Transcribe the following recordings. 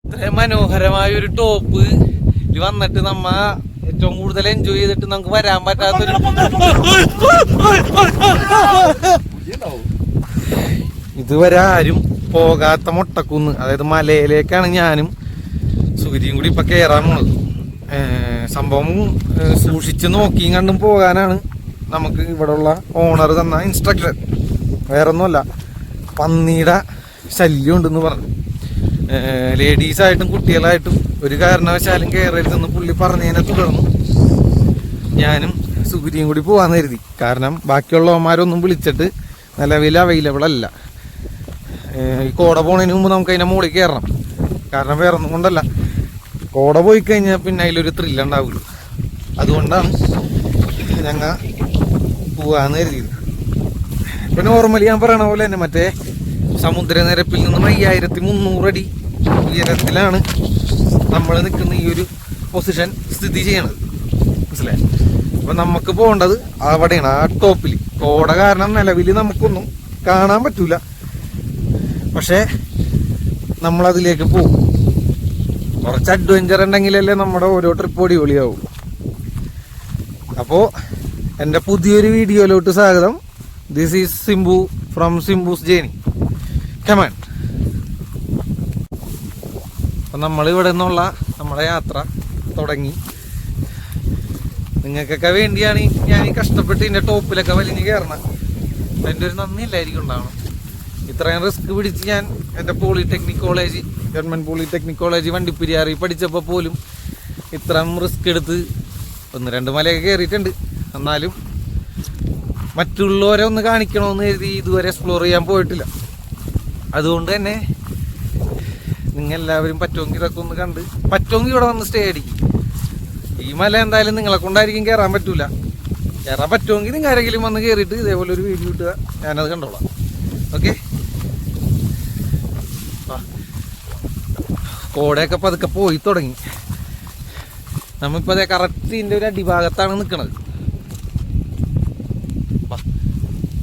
ഇത്രയും മനോഹരമായ ഒരു ടോപ്പ് ഇത് വന്നിട്ട് നമ്മ ഏറ്റവും കൂടുതൽ എൻജോയ് ചെയ്തിട്ട് നമുക്ക് വരാൻ പറ്റാത്തൊരു ഇതുവരെ ആരും പോകാത്ത മൊട്ടക്കുന്ന്, അതായത് മലയിലേക്കാണ് ഞാനും സുഗരിയും കൂടി ഇപ്പൊ കയറാൻ പോണത്. സംഭവം സൂക്ഷിച്ച് നോക്കിയും കണ്ടും പോകാനാണ് നമുക്ക് ഇവിടെ ഉള്ള ഓണർ തന്ന ഇൻസ്ട്രക്ഷൻ. വേറൊന്നുമല്ല, പന്നിയുടെ ശല്യം ഉണ്ടെന്ന് പറഞ്ഞു. ലേഡീസായിട്ടും കുട്ടികളായിട്ടും ഒരു കാരണവശാലും കയറരുതെന്ന് പുള്ളി പറഞ്ഞതിനെ തുടർന്ന് ഞാനും സുഗരിയും കൂടി പോകാന്ന് കരുതി. കാരണം ബാക്കിയുള്ളവന്മാരൊന്നും വിളിച്ചിട്ട് നിലവിൽ അവൈലബിൾ അല്ല. ഈ കോട പോണതിന് മുമ്പ് നമുക്ക് അതിൻ്റെ മുകളിൽ കയറണം. കാരണം വേറെ ഒന്നും കൊണ്ടല്ല, കോട പോയി കഴിഞ്ഞാൽ പിന്നെ അതിലൊരു ത്രില്ല് ഉണ്ടാവില്ല. അതുകൊണ്ടാണ് ഞങ്ങൾ പോകാന്ന് കരുതിയത്. ഇപ്പം നോർമലി ഞാൻ പറയണ പോലെ തന്നെ മറ്റേ സമുദ്രനിരപ്പിൽ നിന്നും 5300 അടി ഉയരത്തിലാണ് നമ്മൾ നിൽക്കുന്ന ഈ ഒരു പൊസിഷൻ സ്ഥിതി ചെയ്യണത്. മനസ്സിലായി? അപ്പം നമുക്ക് പോകേണ്ടത് അവിടെയാണ്, ആ ടോപ്പിൽ. കോട കാരണം നിലവിൽ നമുക്കൊന്നും കാണാൻ പറ്റൂല, പക്ഷേ നമ്മളതിലേക്ക് പോകും. കുറച്ച് അഡ്വഞ്ചർ ഉണ്ടെങ്കിലല്ലേ നമ്മുടെ ഓരോ ട്രിപ്പ് അടിപൊളിയാവും. അപ്പോൾ എൻ്റെ പുതിയൊരു വീഡിയോയിലോട്ട് സ്വാഗതം. This is Simbu from Simbu's journey. Come on. അപ്പം നമ്മളിവിടെ നിന്നുള്ള നമ്മുടെ യാത്ര തുടങ്ങി. നിങ്ങൾക്കൊക്കെ വേണ്ടിയാണ് ഞാൻ ഈ കഷ്ടപ്പെട്ട് ഇതിൻ്റെ ടോപ്പിലൊക്കെ വലിഞ്ഞ് കയറണം. എൻ്റെ ഒരു നന്ദി എല്ലായിരിക്കും ഉണ്ടാവണം. ഇത്രയും റിസ്ക് പിടിച്ച് ഞാൻ എൻ്റെ polytechnic college, government polytechnic college വണ്ടിപ്പെരിയാറി പഠിച്ചപ്പോൾ പോലും ഇത്രയും റിസ്ക് എടുത്ത് 1-2 മലയൊക്കെ കയറിയിട്ടുണ്ട്. എന്നാലും മറ്റുള്ളവരെ ഒന്ന് കാണിക്കണമെന്ന് കരുതി ഇതുവരെ എക്സ്പ്ലോർ ചെയ്യാൻ പോയിട്ടില്ല. അതുകൊണ്ട് തന്നെ നിങ്ങളെല്ലാവരും പറ്റുമെങ്കിൽ ഇതൊക്കെ ഒന്ന് കണ്ട്, പറ്റുമെങ്കിൽ ഇവിടെ വന്ന് സ്റ്റേ അടിക്കും. ഈ മല എന്തായാലും നിങ്ങളെ കൊണ്ടായിരിക്കും കയറാൻ പറ്റൂല. കയറാൻ പറ്റുമെങ്കിൽ നിങ്ങൾ ആരെങ്കിലും വന്ന് കയറിയിട്ട് ഇതേപോലെ ഒരു വീഡിയോ ഇട്ടുക, ഞാനത് കണ്ടോളാം. ഓക്കെ, കോടയൊക്കെ പതുക്കെ പോയി തുടങ്ങി. നമ്മളിപ്പോൾ അതേ കറക്റ്റ് ഇതിൻ്റെ ഒരു അടിഭാഗത്താണ് നിൽക്കുന്നത്.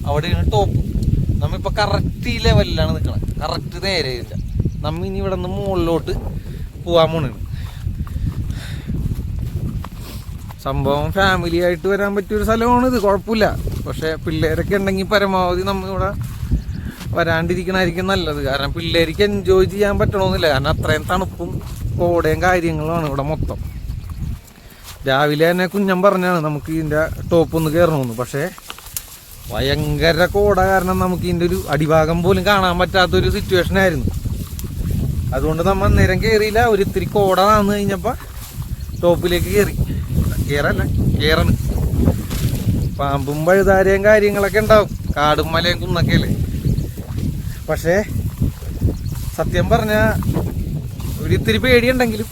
അവിടെയാണ് ടോപ്പ്. നമ്മളിപ്പോൾ കറക്റ്റ് ഈ ലെവലിലാണ് നിൽക്കുന്നത്, കറക്റ്റ് നേരെ ഇല്ല. നമ്മ ഇനി ഇവിടെ നിന്ന് മുകളിലോട്ട് പോകാൻ പോണാണ്. സംഭവം ഫാമിലി ആയിട്ട് വരാൻ പറ്റിയൊരു സ്ഥലമാണ് ഇത്, കുഴപ്പമില്ല. പക്ഷേ പിള്ളേരൊക്കെ ഉണ്ടെങ്കിൽ പരമാവധി നമ്മളിവിടെ വരാണ്ടിരിക്കണമായിരിക്കും നല്ലത്. കാരണം പിള്ളേർക്ക് എൻജോയ് ചെയ്യാൻ പറ്റണമെന്നില്ല. കാരണം അത്രയും തണുപ്പും കോടയും കാര്യങ്ങളുമാണ് ഇവിടെ മൊത്തം. രാവിലെ തന്നെ കുഞ്ഞൻ പറഞ്ഞാണ് നമുക്ക് ഇതിൻ്റെ ടോപ്പ് ഒന്ന് കയറണമെന്ന്. പക്ഷേ ഭയങ്കര കോട കാരണം നമുക്ക് ഇതിൻ്റെ ഒരു അടിഭാഗം പോലും കാണാൻ പറ്റാത്തൊരു സിറ്റുവേഷൻ ആയിരുന്നു. അതുകൊണ്ട് നമ്മൾ നേരം കയറിയില്ല. ഒരു ഇത്തിരി കോട വന്നു കഴിഞ്ഞപ്പോൾ ടോപ്പിലേക്ക് കയറണ്. പാമ്പും പഴുതാരയും കാര്യങ്ങളൊക്കെ ഉണ്ടാവും, കാടും മലയും കുന്നൊക്കെ അല്ലേ. പക്ഷേ സത്യം പറഞ്ഞാൽ ഒരിത്തിരി പേടിയുണ്ടെങ്കിലും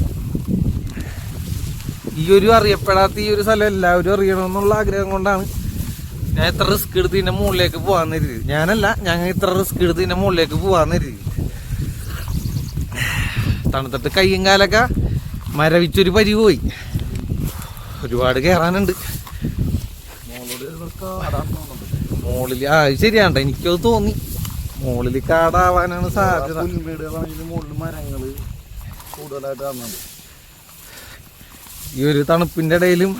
ഈ ഒരു അറിയപ്പെടാത്ത ഈ ഒരു സ്ഥലം എല്ലാവരും അറിയണമെന്നുള്ള ആഗ്രഹം കൊണ്ടാണ് ഞാൻ ഇത്ര റിസ്ക് എടുത്ത് ഇതിൻ്റെ മുകളിലേക്ക് പോകാൻ കരുതി. ഞങ്ങൾ ഇത്ര റിസ്ക് എടുത്ത് ഇതിൻ്റെ മുകളിലേക്ക് പോകാൻ കരുതി. തണുത്തിട്ട് കയ്യും കാലൊക്കെ മരവിച്ചൊരു പരി പോയി. ഒരുപാട് കയറാനുണ്ട് മുകളിൽ. ശരിയാണ്ട, എനിക്കത് തോന്നി. മുകളിൽ കാടാവാനാണ് സാധ്യത. മുകളിൽ മരങ്ങൾ കൂടുതലായിട്ട് കാണുന്നുണ്ട്. ഈ ഒരു തണുപ്പിൻ്റെ ഇടയിലും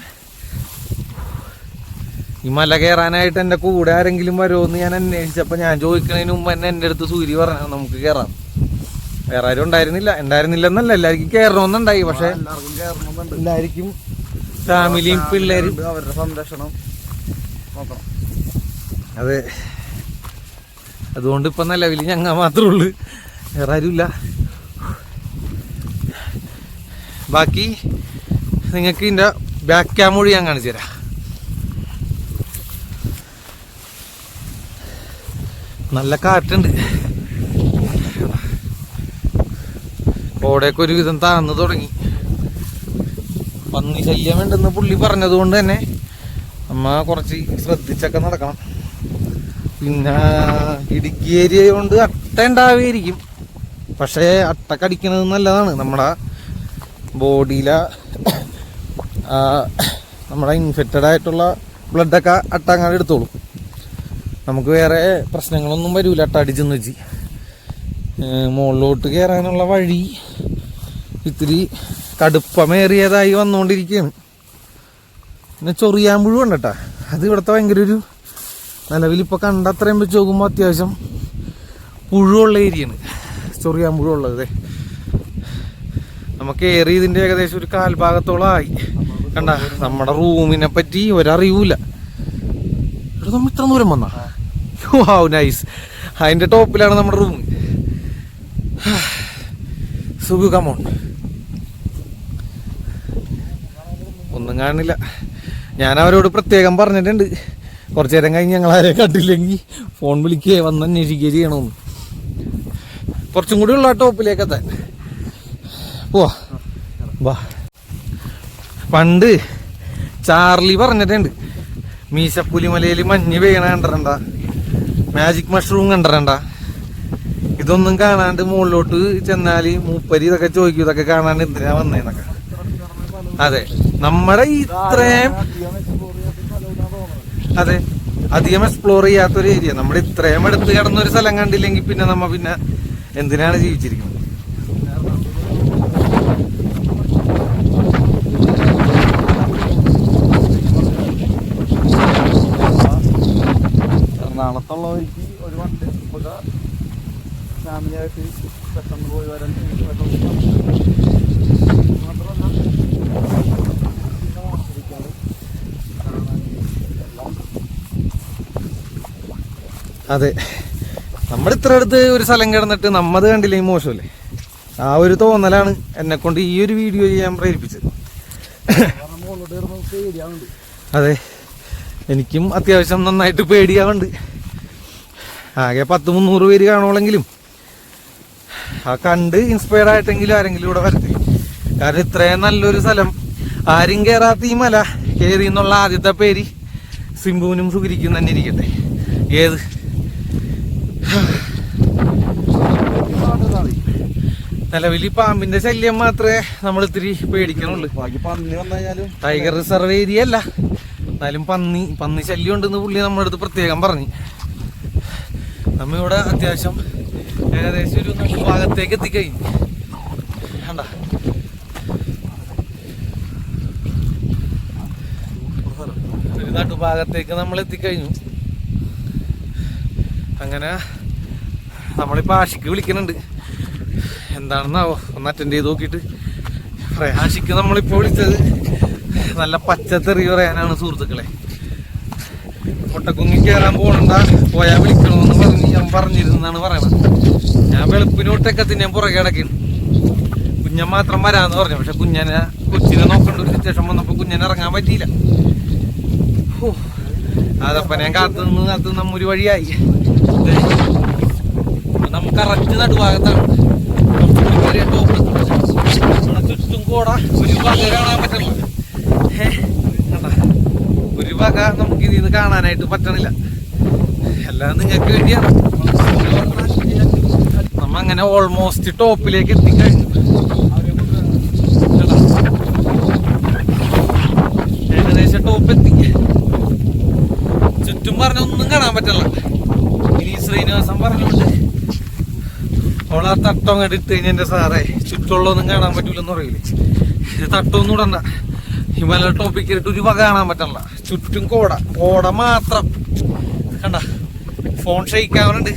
ഈ മല കയറാനായിട്ട് എൻ്റെ കൂടെ ആരെങ്കിലും വരുമോയെന്ന് ഞാൻ അന്വേഷിച്ചപ്പോൾ ഞാൻ ചോദിക്കുന്നതിന് മുമ്പ് തന്നെ എൻ്റെ അടുത്ത് സൂര്യ പറഞ്ഞു നമുക്ക് കയറാം. വേറെ ആരും ഉണ്ടായിരുന്നില്ലെന്നല്ല, എല്ലാവർക്കും കയറണമെന്നുണ്ടായി. പക്ഷെ എല്ലാവർക്കും ഫാമിലിയും പിള്ളേരും അവരുടെ സംരക്ഷണം നോക്കണം. അതെ, അതുകൊണ്ട് ഇപ്പം നിലവിൽ ഞങ്ങൾ മാത്രമേ ഉള്ളൂ, വേറെ ആരുമില്ല. ബാക്കി നിങ്ങൾക്ക് ഇതിൻ്റെ ബാക്ക് ക്യാം വഴി ഞാൻ കാണിച്ചു തരാം. നല്ല കാറ്റുണ്ട്, കോടയൊക്കെ ഒരു വിധം താഴ്ന്നു തുടങ്ങി. പന്നി ശല്യം ഉണ്ടെന്ന് പുള്ളി പറഞ്ഞത് കൊണ്ട് തന്നെ നമ്മ കുറച്ച് ശ്രദ്ധിച്ചൊക്കെ നടക്കണം. പിന്നെ ഇടുക്കി ഏരിയ കൊണ്ട് അട്ട ഉണ്ടാവുകയായിരിക്കും. പക്ഷേ അട്ട കടിക്കുന്നത് നല്ലതാണ്. നമ്മുടെ ബോഡിയിലെ നമ്മുടെ ഇൻഫെക്റ്റഡ് ആയിട്ടുള്ള ബ്ലഡൊക്കെ അട്ട അങ്ങാട് എടുത്തോളും. നമുക്ക് വേറെ പ്രശ്നങ്ങളൊന്നും വരില്ല അട്ട അടിച്ചെന്ന് വെച്ച്. മുകളിലോട്ട് കയറാനുള്ള വഴി ഇത്തിരി കടുപ്പമേറിയതായി വന്നുകൊണ്ടിരിക്കുകയാണ്. പിന്നെ ചൊറിയാമ്പുഴു ഉണ്ട് കേട്ടാ. അത് ഇവിടുത്തെ ഭയങ്കര ഒരു നിലവിലിപ്പോൾ കണ്ട അത്രയും വെച്ച് നോക്കുമ്പോൾ അത്യാവശ്യം പുഴുവുള്ള ഏരിയയാണ് ചൊറിയാമ്പുഴു ഉള്ളത്. നമുക്ക് ഏറി ഇതിൻ്റെ ഏകദേശം ഒരു കാൽഭാഗത്തോളമായി. കണ്ട നമ്മുടെ റൂമിനെ പറ്റി ഒരറിയൂല. ഇവിടെ നമ്മൾ ഇത്ര ദൂരം വന്നാ വാവ് നൈസ്. അതിൻ്റെ ടോപ്പിലാണ് നമ്മുടെ റൂം. സുഖു കമോൺ. ഒന്നും കാണില്ല. ഞാൻ അവരോട് പ്രത്യേകം പറഞ്ഞിട്ടുണ്ട് കുറച്ചു നേരം കഴിഞ്ഞ് ഞങ്ങൾ ആരെ കണ്ടില്ലെങ്കിൽ ഫോൺ വിളിക്കുകയോ വന്ന് അന്വേഷിക്കുകയോ ചെയ്യണമെന്ന്. കുറച്ചും കൂടി ഉള്ള ടോപ്പിലേക്ക് എത്താൻ പോവാ. വാ. പണ്ട് ചാർലി പറഞ്ഞിട്ടുണ്ട് മീശപ്പുലിമലയിൽ മഞ്ഞ് പെയ്യണ കണ്ടറണ്ട, മാജിക് മഷ്റൂം കണ്ടറണ്ട. ഇതൊന്നും കാണാണ്ട് മുകളിലോട്ട് ചെന്നാല് മൂപ്പരി ഇതൊക്കെ ചോദിക്കും ഇതൊക്കെ കാണാണ്ട് എന്തിനാ വന്നേന്നൊക്കെ. അതെ, നമ്മുടെ ഇത്രയും അതെ അധികം എക്സ്പ്ലോർ ചെയ്യാത്തൊരു ഏരിയ. നമ്മുടെ ഇത്രയും അടുത്ത് കിടന്നൊരു സ്ഥലം കണ്ടില്ലെങ്കിൽ പിന്നെ നമ്മ പിന്നെ എന്തിനാണ് ജീവിച്ചിരിക്കുന്നത്? എറണാകുളത്തുള്ളവർക്ക് ഒരു വണ്ടി ഫാമിലിയായിട്ട് പെട്ടെന്ന് പോയി വരാൻ അതെ, നമ്മുടെ ഇത്ര അടുത്ത് ഒരു സ്ഥലം കിടന്നിട്ട് നമ്മത് കണ്ടില്ലെങ്കിൽ മോശമല്ലേ? ആ ഒരു തോന്നലാണ് എന്നെ കൊണ്ട് ഈ ഒരു വീഡിയോ ചെയ്യാൻ പ്രേരിപ്പിച്ചത്. അതെ, എനിക്കും അത്യാവശ്യം നന്നായിട്ട് പേടിയാവുന്നുണ്ട്. ആകെ 100-300 പേര് കാണുമെങ്കിലും ആ കണ്ട് ഇൻസ്പയർ ആയിട്ടെങ്കിലും ആരെങ്കിലും ഇവിടെ വരട്ടെ. കാരണം ഇത്രയും നല്ലൊരു സ്ഥലം ആരും കയറാത്ത ഈ മല കയറി എന്നുള്ള ആദ്യത്തെ പേര് സിംബുവിനും സുഖിരിക്കും തന്നെ ഇരിക്കട്ടെ. ഏത് നിലവിൽ പാമ്പിന്റെ ശല്യം മാത്രമേ നമ്മൾ ഇത്തിരി പേടിക്കണുള്ളൂ. ടൈഗർ റിസർവ് ഏരിയ അല്ല, എന്നാലും പന്നി ശല്യം ഉണ്ടെന്ന് പുള്ളി നമ്മുടെ അടുത്ത് പ്രത്യേകം പറഞ്ഞു. നമ്മളിവിടെ അത്യാവശ്യം ഏകദേശം ഒരു ഭാഗത്തേക്ക് എത്തിക്കഴിഞ്ഞു. കണ്ട ഒരു നടുഭാഗത്തേക്ക് നമ്മൾ എത്തിക്കഴിഞ്ഞു. അങ്ങനെ നമ്മളിപ്പോൾ ആഷിക്ക് വിളിക്കുന്നുണ്ട്. എന്താണെന്നാവോ, ഒന്ന് അറ്റൻഡ് ചെയ്ത് നോക്കിയിട്ട് പറയാം. ആഷിക്ക് നമ്മളിപ്പോൾ വിളിച്ചത് നല്ല പച്ചത്തെറി പറയാനാണ് സുഹൃത്തുക്കളെ. മുട്ടക്കുങ്ങി കയറാൻ പോകണ്ട, പോയാൽ വിളിക്കണമെന്ന് പറഞ്ഞ് ഞാൻ പറഞ്ഞിരുന്നാണ് പറയണത്. ഞാൻ വെളുപ്പിനോട്ടൊക്കെ ഞാൻ പുറകെ കിടക്കുന്നു. കുഞ്ഞൻ മാത്രം വരാന്ന് പറഞ്ഞു. പക്ഷെ കൊച്ചിനെ നോക്കേണ്ട ഒരു സിറ്റുവേഷൻ വന്നപ്പോൾ കുഞ്ഞനെ ഇറങ്ങാൻ പറ്റിയില്ല. അതപ്പം ഞാൻ കാത്തു നമ്മൊരു വഴിയായി. നമുക്ക് കറക്റ്റ് നടുഭാഗത്താണ്. ചുറ്റും കൂടെ ഒരു വക കാണാൻ പറ്റില്ല. ഒരു വക നമുക്ക് ഇതിൽ നിന്ന് കാണാനായിട്ട് പറ്റണില്ല. എല്ലാം നിങ്ങൾക്ക് വേണ്ടിയാണ്. നമ്മ അങ്ങനെ ഓൾമോസ്റ്റ് ടോപ്പിലേക്ക് എത്തിക്കഴിഞ്ഞു. ഏകദേശം ടോപ്പ് എത്തി. ചുറ്റും പറഞ്ഞൊന്നും കാണാൻ പറ്റില്ല. ഇനി ശ്രീനിവാസം പറഞ്ഞോണ്ട് അവളാ തട്ടം അങ്ങോട്ട് ഇട്ട് കഴിഞ്ഞ എന്റെ സാറേ ചുറ്റുള്ളൊന്നും കാണാൻ പറ്റൂലെന്ന് പറയൂലേ. ഇത് തട്ടൊന്നും ഇടണ്ട. ഹിമാലയ ടോപ്പിൽ കയറിയിട്ട് ഒരു വക കാണാൻ പറ്റല്ല. ചുറ്റും കോട മാത്രം. കണ്ട ഫോൺ ഷെയ്ക്കാവുന്നുണ്ട്.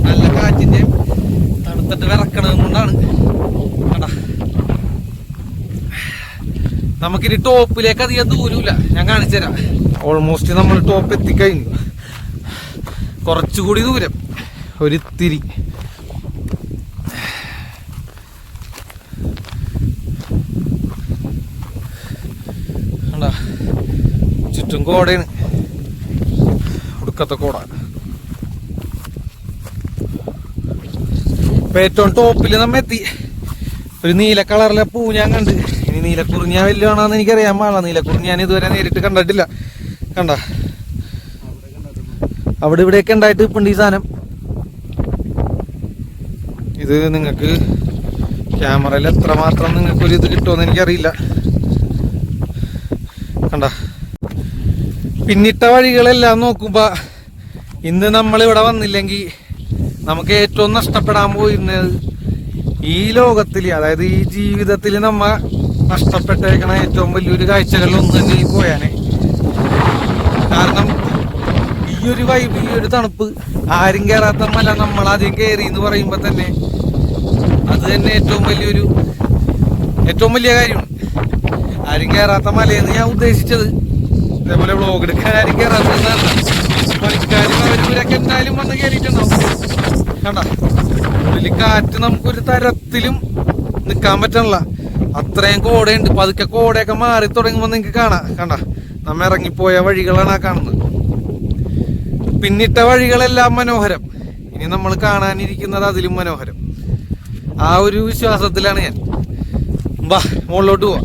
നല്ല കാറ്റിന്റെ തണുത്തിട്ട് വിറക്കണത് കൊണ്ടാണ്. കണ്ട നമുക്കിനി ടോപ്പിലേക്ക് അധികം ദൂരമില്ല. ഞാൻ കാണിച്ചു തരാം. ഓൾമോസ്റ്റ് നമ്മൾ ടോപ്പ് എത്തിക്കഴിഞ്ഞു. കുറച്ചുകൂടി ദൂരം ഒരിത്തിരി. ചുറ്റും കോടയാണ്, ഒടുക്കത്തെ കോട. ഇപ്പൊ ഏറ്റവും ടോപ്പിൽ നമ്മ എത്തി. ഒരു നീല കളറിലെ പൂ ഞാൻ കണ്ട്. ഇനി നീലക്കുറിഞ്ഞ വല്യാണെന്ന് എനിക്കറിയാൻ പാടില്ല. നീലക്കുറിഞ്ഞ ഞാൻ ഇതുവരെ നേരിട്ട് കണ്ടിട്ടില്ല. കണ്ട അവിടെ ഇവിടെയൊക്കെ ഉണ്ടായിട്ട് ഇപ്പം ഈ സാധനം. ഇത് നിങ്ങൾക്ക് ക്യാമറയിൽ എത്രമാത്രം നിങ്ങൾക്കൊരു ഇത് കിട്ടുമെന്ന് എനിക്കറിയില്ല. കണ്ട പിന്നിട്ട വഴികളെല്ലാം നോക്കുമ്പോ ഇന്ന് നമ്മളിവിടെ വന്നില്ലെങ്കിൽ നമുക്ക് ഏറ്റവും നഷ്ടപ്പെടാൻ പോയിരുന്നത് ഈ ലോകത്തിൽ, അതായത് ഈ ജീവിതത്തിൽ നമ്മ നഷ്ടപ്പെട്ടേക്കണ ഏറ്റവും വലിയൊരു കാഴ്ചകളിലൊന്നും തന്നെ ഈ പോയാനെ. കാരണം ഈ ഒരു വൈബ്, ഈ ഒരു തണുപ്പ്, ആരും കയറാത്ത മല നമ്മളാദ്യം കയറി എന്ന് പറയുമ്പോ തന്നെ അത് തന്നെ ഏറ്റവും വലിയ കാര്യമാണ്. ആരും കയറാത്ത മലയെന്ന് ഞാൻ ഉദ്ദേശിച്ചത്. അതേപോലെ വ്ളോഗ് എടുക്കാൻ ആരും കയറാത്തതാണ്. പണിക്കാരും അവരൂരൊക്കെ എന്തായാലും വന്ന് കയറിയിട്ടുണ്ടാവും. കണ്ട ഉള്ളിൽ കാറ്റ് നമുക്കൊരു തരത്തിലും നിക്കാൻ പറ്റണില്ല, അത്രയും കോടയുണ്ട്. പതുക്കെ കോടയൊക്കെ മാറി തുടങ്ങുമ്പോൾ നിങ്ങൾക്ക് കാണാം. കണ്ട നമ്മ ഇറങ്ങിപ്പോയ വഴികളാണ് ആ കാണുന്നത്. പിന്നിട്ട വഴികളെല്ലാം മനോഹരം. ഇനി നമ്മൾ കാണാനിരിക്കുന്നത് അതിലും മനോഹരം. ആ ഒരു വിശ്വാസത്തിലാണ് ഞാൻ. വാ മുകളിലോട്ട് പോവാ.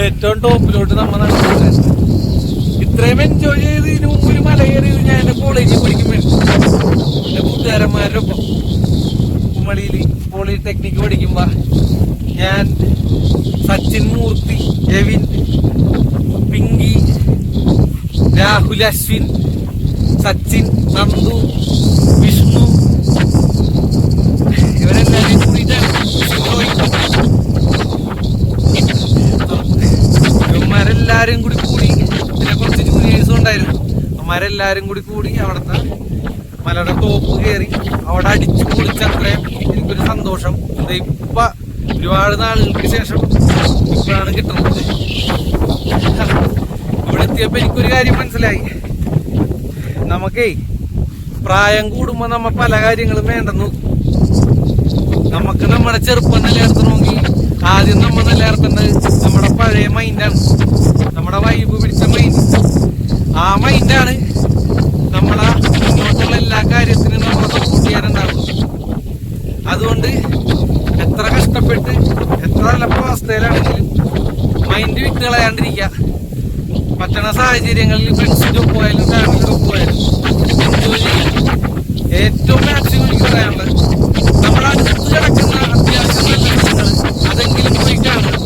ഏറ്റവും ടോപ്പിലോട്ട് നമ്മ നടക്കുന്നത്. ഇത്രയും എൻജോയ് ചെയ്ത് ഇതിനു മുമ്പ് ഒരു മല കയറിയത് ഞാൻ എന്റെ കോളേജിൽ പഠിക്കുമ്പോൾ എന്റെ കൂട്ടുകാരന്മാരുടെ ഒപ്പം കുമളിയിൽ പോളിടെക്നിക്ക് പഠിക്കുമ്പോ ഞാൻ, സച്ചിൻ മൂർത്തി, എവിൻ, പിങ്കി, രാഹുൽ, അശ്വിൻ, സച്ചിൻ, നന്ദു, വിഷ്ണു, ഇവരെല്ലാരും കൂടിയിട്ടാണ്. ഇവന്മാരെല്ലാരും കൂടി പിന്നെ കുറച്ച് ജൂനിയേഴ്സും ഉണ്ടായിരുന്നു. അവന്മാരെല്ലാരും കൂടി അവിടുത്തെ മലയുടെ ടോപ്പ് കയറി അവിടെ അടിച്ചു പൊളിച്ചത്രയും എനിക്കൊരു സന്തോഷം. ഇപ്പൊ ഒരുപാട് നാളുകൾക്ക് ശേഷം ഇപ്പോഴാണ് കിട്ടുന്നത്. ഇവിടെ എത്തിയപ്പോ എനിക്കൊരു കാര്യം മനസ്സിലായി. നമുക്കേ പ്രായം കൂടുമ്പോ നമ്മ പല കാര്യങ്ങളും വേണ്ടെന്ന് നോക്കും. നമുക്ക് നമ്മുടെ ചെറുപ്പം നിലനിർത്തണമെങ്കിൽ ആദ്യം നമ്മ നിലനിർത്തേണ്ടത് നമ്മുടെ പഴയ മൈൻഡാണ്, നമ്മുടെ വൈബ് പിടിച്ച മൈൻഡ്. ആ മൈൻഡാണ് നമ്മളെ മുന്നോട്ടുള്ള എല്ലാ കാര്യത്തിനും നമ്മളെ സപ്പോർട്ട് ചെയ്യാനുണ്ടാവും. അതുകൊണ്ട് എത്ര കഷ്ടപ്പെട്ട് എത്ര നല്ല അവസ്ഥയിലാണെങ്കിലും മൈൻഡ് വിട്ട് കളയാണ്ടിരിക്കുക. പറ്റണ സാഹചര്യങ്ങളിൽ ഫ്രണ്ട്സിന്റെ ഒപ്പമായാലും ഫാമിലിയുടെ ഒപ്പമായാലും എൻജോയ് ചെയ്യുക. ഏറ്റവും മാക്സിമം എനിക്ക് പറയാനുള്ളത്, നമ്മുടെ അടുത്ത് കിടക്കുന്ന അത്യാവശ്യം നല്ല കാര്യങ്ങൾ അതെങ്കിലും പോയി കാണുക.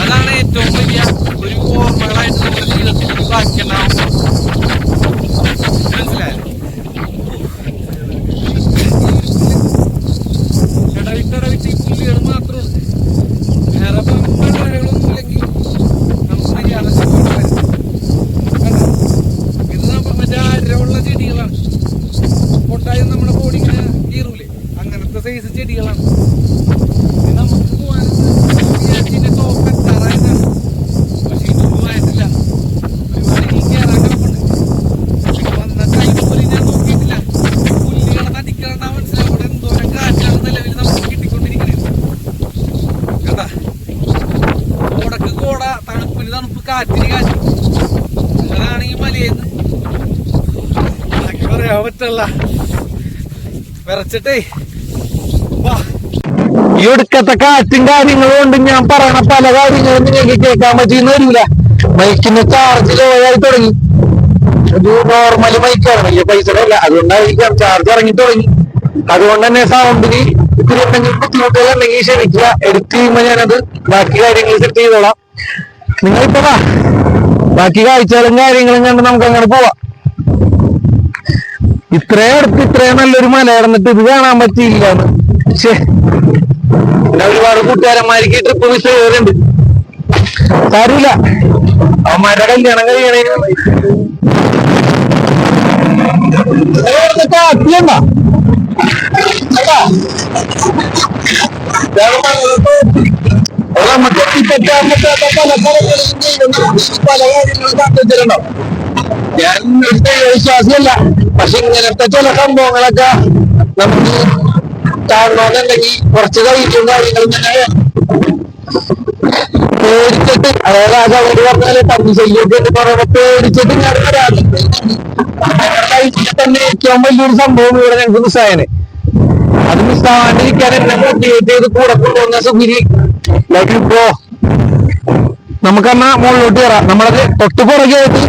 അതാണ് ഏറ്റവും വലിയ ഒരു ഓർമ്മകളായിട്ട് നമ്മുടെ ജീവിതത്തിൽ ബാക്കിയുണ്ടാവും. മനസ്സിലായോ? ഇടവിട്ട് ഈ പുല്ലുകൾ മാത്രമുണ്ട്. വേറെ മഴകളൊന്നുമില്ലെങ്കിൽ നമുക്ക് ഇത് മറ്റേ ആരമുള്ള ചെടികളാണ്. പൊട്ടായും നമ്മുടെ ബോഡി ഇങ്ങനെ കീറൂലേ, അങ്ങനത്തെ സൈസ് ചെടികളാണ്. നമുക്ക് പോകാനും ടോപ്പ് എത്താറായതാണ്. പക്ഷെ ഇതൊന്നും ആയിട്ടില്ല. ഒരുപാട് ഇനി കയറാൻ കിടപ്പുണ്ട്. വന്ന ടൈം പോലും ഞാൻ നോക്കിയിട്ടില്ല. പുല്ലുകളെ നടിക്കണ മനസ്സിലാവും. ഇവിടെ എന്തോരം കാറ്റാണ് നിലവിൽ നമുക്ക് കിട്ടിക്കൊണ്ടിരിക്കുന്നത്. കേട്ടാ, കോടക്ക് കോട, തണുപ്പിന് തണുപ്പ്, കാറ്റിന് കാറ്റ്. അതാണ് ഈ മലയെന്ന് പറയാൻ പറ്റല്ല. വിറച്ചിട്ടേ വാ. ഈ ഒടുക്കത്തെ കാറ്റും കാര്യങ്ങളും കൊണ്ട് ഞാൻ പറയണ പല കാര്യങ്ങളും നിങ്ങൾക്ക് കേൾക്കാൻ പറ്റിയെന്ന് വരില്ല. മൈക്കിന്റെ ചാർജ് ലോ ആയി തുടങ്ങി. ഒരു നോർമൽ മൈക്കാണ്, വലിയ പൈസയുടെ അല്ല. അതുകൊണ്ടായിരിക്കാം ചാർജ് ഇറങ്ങി തുടങ്ങി. അതുകൊണ്ട് തന്നെ സൗണ്ടിന് ഇത്തിരി എന്തെങ്കിലും ബുദ്ധിമുട്ടുകൾ ഉണ്ടെങ്കിൽ ക്ഷമിക്കുക. എഡിറ്റ് ചെയ്യുമ്പോൾ ഞാനത് ബാക്കി കാര്യങ്ങൾ സെറ്റ് ചെയ്തോളാം. നിങ്ങളിപ്പോ വാ, ബാക്കി കാഴ്ചകളും കാര്യങ്ങളും കണ്ട് നമുക്ക് അങ്ങനെ പോവാം. ഇത്രയും അടുത്ത് ഇത്രയും നല്ലൊരു മല കിടന്നിട്ട് ഇത് കാണാൻ പറ്റിയില്ലാന്ന്. പക്ഷേ പിന്നെ ഒരുപാട് കൂട്ടുകാരന്മാർക്ക് ഈ ട്രിപ്പ് മിസ് ചെയ്തിട്ടുണ്ട്. സാരമില്ല, അവന്മാരുടെ കല്യാണം കഴിയണേ. കാത്തിയണ്ട നമുക്ക് എത്തിപ്പറ്റാൻ പറ്റാത്ത പല പല കാര്യങ്ങളും കാത്തിച്ചിട്ടുണ്ടാവും. ഞാൻ വിശ്വാസിയല്ല, പക്ഷെ ഇങ്ങനത്തെ ചില സംഭവങ്ങളൊക്കെ നമുക്ക് കാണണമെന്നുണ്ടെങ്കിൽ കുറച്ച് കഴിക്കും കാര്യങ്ങളും തന്നെ പേടിച്ചിട്ട്. അതായത് ആ അവര് പറഞ്ഞാല് തമ്മി ചെയ്യൊക്കെ എന്ന് പറയുമ്പോ പേടിച്ചിട്ട് ഞാൻ വരാതെ തന്നെ ഏറ്റവും വലിയൊരു സംഭവം ഇവിടെ ഞങ്ങൾക്ക് മിസ്സായനെ. അത് മിസ്സാവാണ്ടിരിക്കാൻ എന്നെ മോട്ടിവേറ്റ് ചെയ്ത് കൂടെ കൊണ്ടുവന്ന സുഖിരി. ഇപ്പോ നമുക്കെന്നാ മുകളിലോട്ട് കയറാം. നമ്മളത് തൊട്ട് പുറകെയായിട്ട്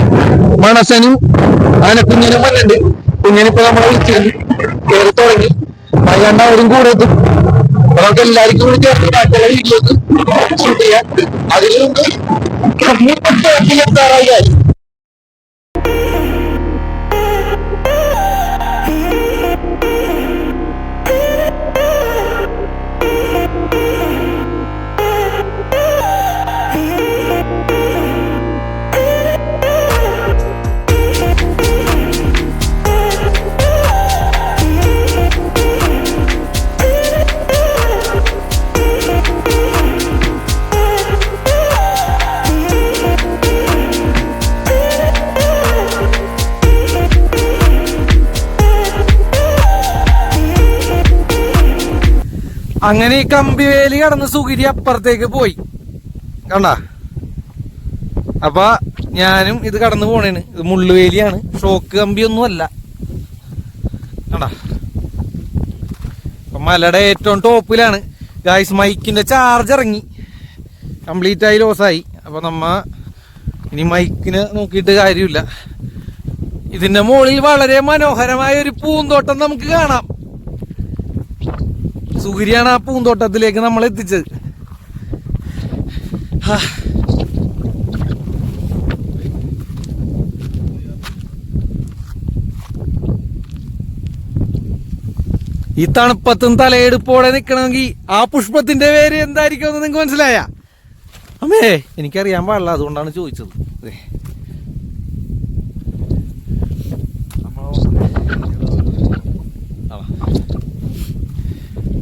മണസനും അങ്ങനെ കുഞ്ഞിനും വന്നിട്ടുണ്ട്. കുഞ്ഞിനിപ്പോ നമ്മളെ വിളിച്ചിരുന്നു, കയറി തുടങ്ങി. വൈകാണ്ട് അവരും കൂടെ എത്തും. നമുക്ക് എല്ലാവർക്കും കൂടി ചേർത്ത് ബാക്കിയുള്ള വീട്ടിലേക്ക് ഷൂട്ട് ചെയ്യാം. അതിൽ എത്താറായി. അങ്ങനെ ഈ കമ്പിവേലി കടന്ന് സുഗിരി അപ്പുറത്തേക്ക് പോയി കണ്ട. അപ്പൊ ഞാനും ഇത് കടന്നു പോണേണ്. ഇത് മുള്ളുവേലിയാണ്, ഷോക്ക് കമ്പിയൊന്നും അല്ല കണ്ട. അപ്പൊ മലയുടെ ഏറ്റവും ടോപ്പിലാണ് ഗായ്സ്. മൈക്കിന്റെ ചാർജ് ഇറങ്ങി, കംപ്ലീറ്റ് ആയി ലോസായി. അപ്പൊ നമ്മ ഇനി മൈക്കിന് നോക്കിയിട്ട് കാര്യമില്ല. ഇതിന്റെ മുകളിൽ വളരെ മനോഹരമായ ഒരു പൂന്തോട്ടം നമുക്ക് കാണാം. സുഗിരിയാണ് ആ പൂന്തോട്ടത്തിലേക്ക് നമ്മൾ എത്തിച്ചത്. ഈ തണുപ്പത്തും തലയെടുപ്പോടെ നിക്കണമെങ്കിൽ ആ പുഷ്പത്തിന്റെ പേര് എന്തായിരിക്കും എന്ന് നിങ്ങൾക്ക് മനസ്സിലായ? അമ്മേ എനിക്കറിയാൻ പാടില്ല, അതുകൊണ്ടാണ് ചോദിച്ചത്.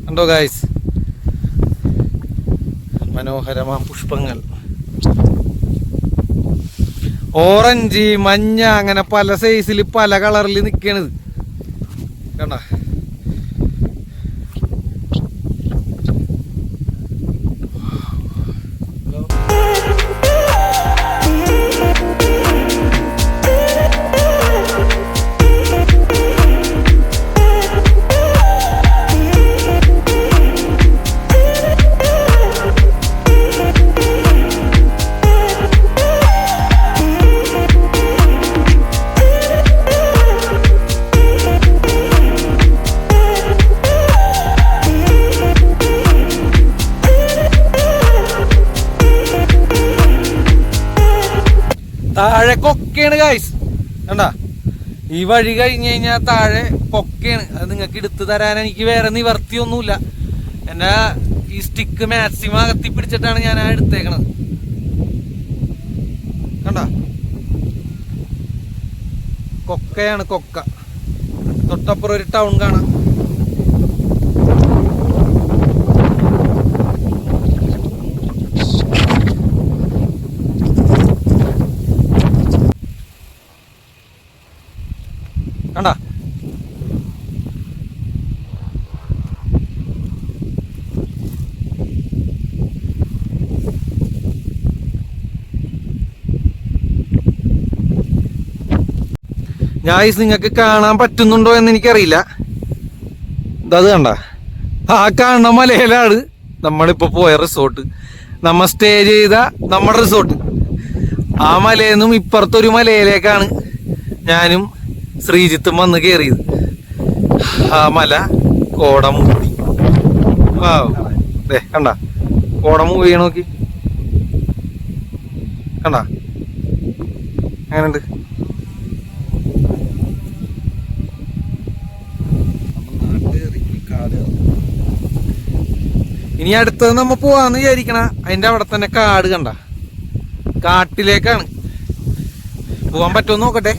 കണ്ടോ ഗായ്സ്, മനോഹരമായ പുഷ്പങ്ങൾ. ഓറഞ്ച്, മഞ്ഞ, അങ്ങനെ പല സൈസിൽ പല കളറിൽ നിക്കണത് കണ്ട. താഴെ കൊക്കയാണ് ഗായ്സ് കണ്ടാ. ഈ വഴി കഴിഞ്ഞ് കഴിഞ്ഞാൽ താഴെ കൊക്കയാണ്. അത് നിങ്ങൾക്ക് എടുത്തു തരാൻ എനിക്ക് വേറെ നിവർത്തിയൊന്നുമില്ല. എന്നാ ഈ സ്റ്റിക്ക് മാക്സിമം അകത്തി പിടിച്ചിട്ടാണ് ഞാൻ എടുത്തേക്കണത് കണ്ടാ. കൊക്കയാണ്, കൊക്ക. തൊട്ടപ്പുറം ഒരു ടൗൺ കാണാം. കണ്ടാ ഗായ്സ്, നിങ്ങൾക്ക് കാണാൻ പറ്റുന്നുണ്ടോ എന്ന് എനിക്കറിയില്ല. അത് കണ്ട, ആ കാണുന്ന മലയിലാണ് നമ്മളിപ്പോ പോയ റിസോർട്ട്, നമ്മ സ്റ്റേ ചെയ്ത നമ്മുടെ റിസോർട്ട്. ആ മലയിൽ നിന്നും ഇപ്പുറത്തൊരു മലയിലേക്കാണ് ഞാനും ശ്രീജിത്തും വന്ന് കയറിയത്. ആ മല കോടമൂടി. കണ്ട, കോടമൂടി നോക്കി കണ്ട, അങ്ങനെയുണ്ട്. ഇനി അടുത്തത് നമ്മ പോവാന്ന് വിചാരിക്കണ അതിന്റെ അവിടെ തന്നെ കാട് കണ്ട, കാട്ടിലേക്കാണ്. പോവാൻ പറ്റുമോ നോക്കട്ടെ,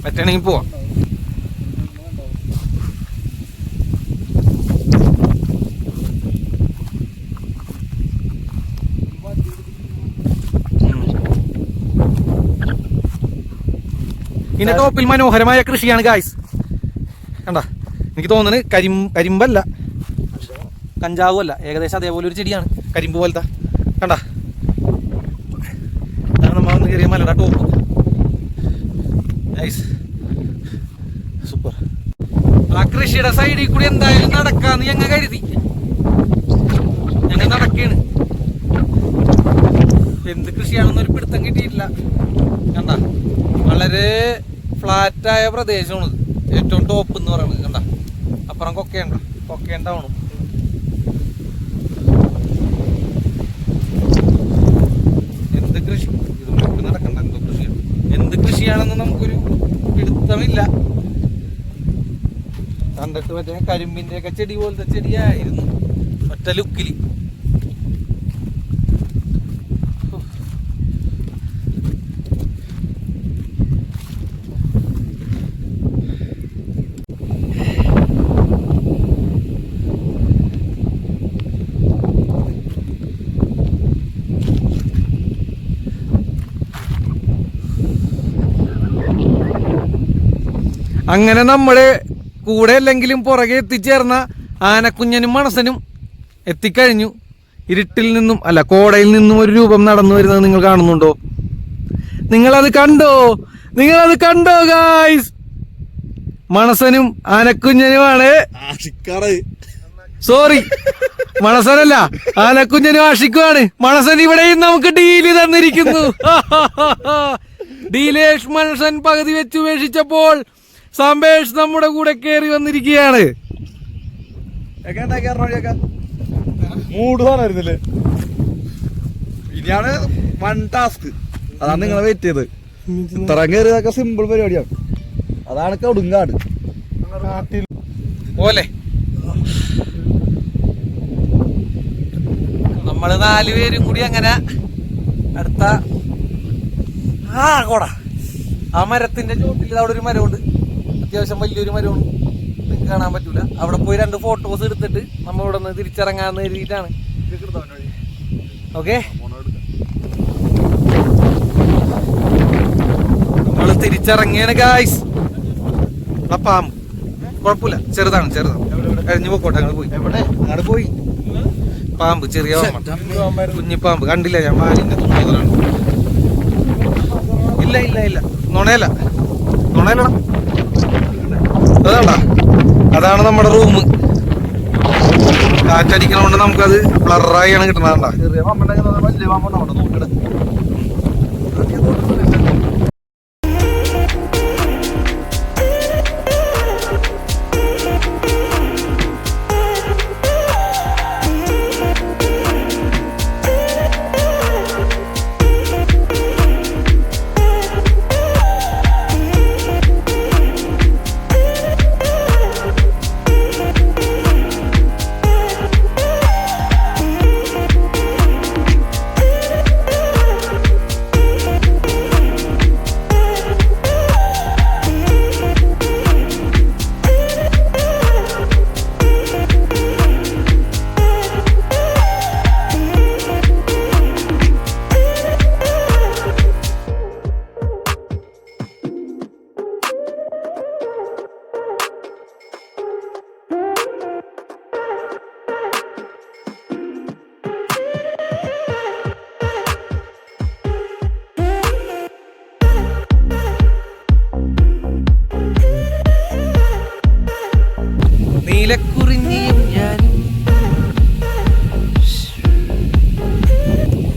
പറ്റണമെങ്കിൽ പോവാം. ഇതിന്റെ ടോപ്പിൽ മനോഹരമായ കൃഷിയാണ് ഗായ്സ് കണ്ട. എനിക്ക് തോന്നുന്നത് കരിമ്പല്ല, കഞ്ചാവും അല്ല, ഏകദേശം അതേപോലെ ഒരു ചെടിയാണ്, കരിമ്പ് പോലത്തെ കണ്ട. ഇതാണ് നമ്മൾ വന്ന് കയറിയ മലയുടെ ടോപ്പ്. Nice, super. ആ കൃഷിയുടെ സൈഡിൽ കൂടി എന്തായാലും നടക്കാന്ന് ഞങ്ങൾ കരുതി. ഞങ്ങൾ നടക്കാണ്. എന്ത് കൃഷിയാണെന്നൊരു പിടുത്തം കിട്ടിയിട്ടില്ല കണ്ട. വളരെ ഫ്ലാറ്റായ പ്രദേശമാണ് ഏറ്റവും ടോപ്പ് എന്ന് പറയുന്നത് കണ്ട. അപ്പുറം കൊക്കയുണ്ട, കൊക്കയുണ്ടാവണം. എന്ത് കൃഷി ഇത് നടക്കണ്ട, എന്തോ കൃഷിയാണ്. എന്ത് കൃഷിയാണെന്ന് നമുക്കൊരു പിടുത്തമില്ല. കണ്ടിട്ട് മറ്റേ കരിമ്പിന്റെ ഒക്കെ ചെടി പോലത്തെ ചെടിയായിരുന്നു ഒറ്റ ലുക്കില്. അങ്ങനെ നമ്മള് കൂടെ അല്ലെങ്കിലും പുറകെ എത്തിച്ചേർന്ന ആനക്കുഞ്ഞനും മണസനും എത്തിക്കഴിഞ്ഞു. ഇരുട്ടിൽ നിന്നും അല്ല, കോടയിൽ നിന്നും ഒരു രൂപം നടന്നു വരുന്നത് നിങ്ങൾ കാണുന്നുണ്ടോ? നിങ്ങളത് കണ്ടോ ഗായ്സ്? മണസനും ആനക്കുഞ്ഞനുമാണ്. സോറി, മണസനല്ല, ആനക്കുഞ്ഞനും ആഷിക്കുമാണ്. മണസൻ ഇവിടെയും നമുക്ക് ഡീല് തന്നിരിക്കുന്നു. ഡീലേഷ് മണസൻ പകുതി വെച്ച് ഉപേക്ഷിച്ചപ്പോൾ സംബേഷ് നമ്മുടെ കൂടെ കയറി വന്നിരിക്കുകയാണ്. മൂഡ് പറഞ്ഞിരുന്നില്ലേ? ഇനിയാണ് വൺ ടാസ്ക്. അതാണ് നിങ്ങളെ വെയിറ്റ് ചെയ്ത്. ഇത്ര കയറിയതൊക്കെ സിമ്പിൾ പരിപാടിയാണ്. അതാണ് കൊടുങ്കാട് പോലെ. നമ്മള് 4 പേരും കൂടി അങ്ങനെ അടുത്ത കോട. ആ മരത്തിന്റെ ചോട്ടിൽ അവിടെ ഒരു മരമുണ്ട്, അത്യാവശ്യം വലിയൊരു മരമാണ്. നിങ്ങൾക്ക് കാണാൻ പറ്റൂല. അവിടെ പോയി 2 ഫോട്ടോസ് എടുത്തിട്ട് നമ്മൾ ഇവിടെ നിന്ന് തിരിച്ചിറങ്ങാന്ന് കരുതിയിട്ടാണ്. ഓക്കെ, നമ്മള് തിരിച്ചിറങ്ങിയാണ് ഗായ്സ്. ആ പാമ്പ് കുഴപ്പമില്ല, ചെറുതാണ്. കഴിഞ്ഞു പോക്കോട്ടെ. അങ്ങോട്ട് പോയി പാമ്പ്, ചെറിയ കുഞ്ഞിപ്പാമ്പ് കണ്ടില്ല ഞാൻ. പാലിന്റെ തുണികളാണ്. ഇല്ല നുണയല്ല. അതാണ്ടാ, അതാണ് നമ്മുടെ റൂം. കാറ്റടിക്കണോണ്ട് നമുക്കത് ബ്ലറായാണ് കിട്ടണതാണ്ടാ. ചെറിയ പാമ്പുണ്ടെങ്കിൽ വലിയ പാമ്പുണ്ടാവും. നോക്കിട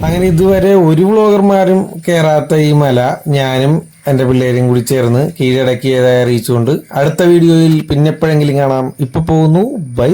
അങ്ങനെ ഇതുവരെ ഒരു വ്ളോഗർമാരും കയറാത്ത ഈ മല ഞാനും എന്റെ പിള്ളേരും കൂടി ചേർന്ന് കീഴടക്കിയതായി അറിയിച്ചുകൊണ്ട് അടുത്ത വീഡിയോയിൽ പിന്നെപ്പോഴെങ്കിലും കാണാം. ഇപ്പൊ പോകുന്നു. ബൈ.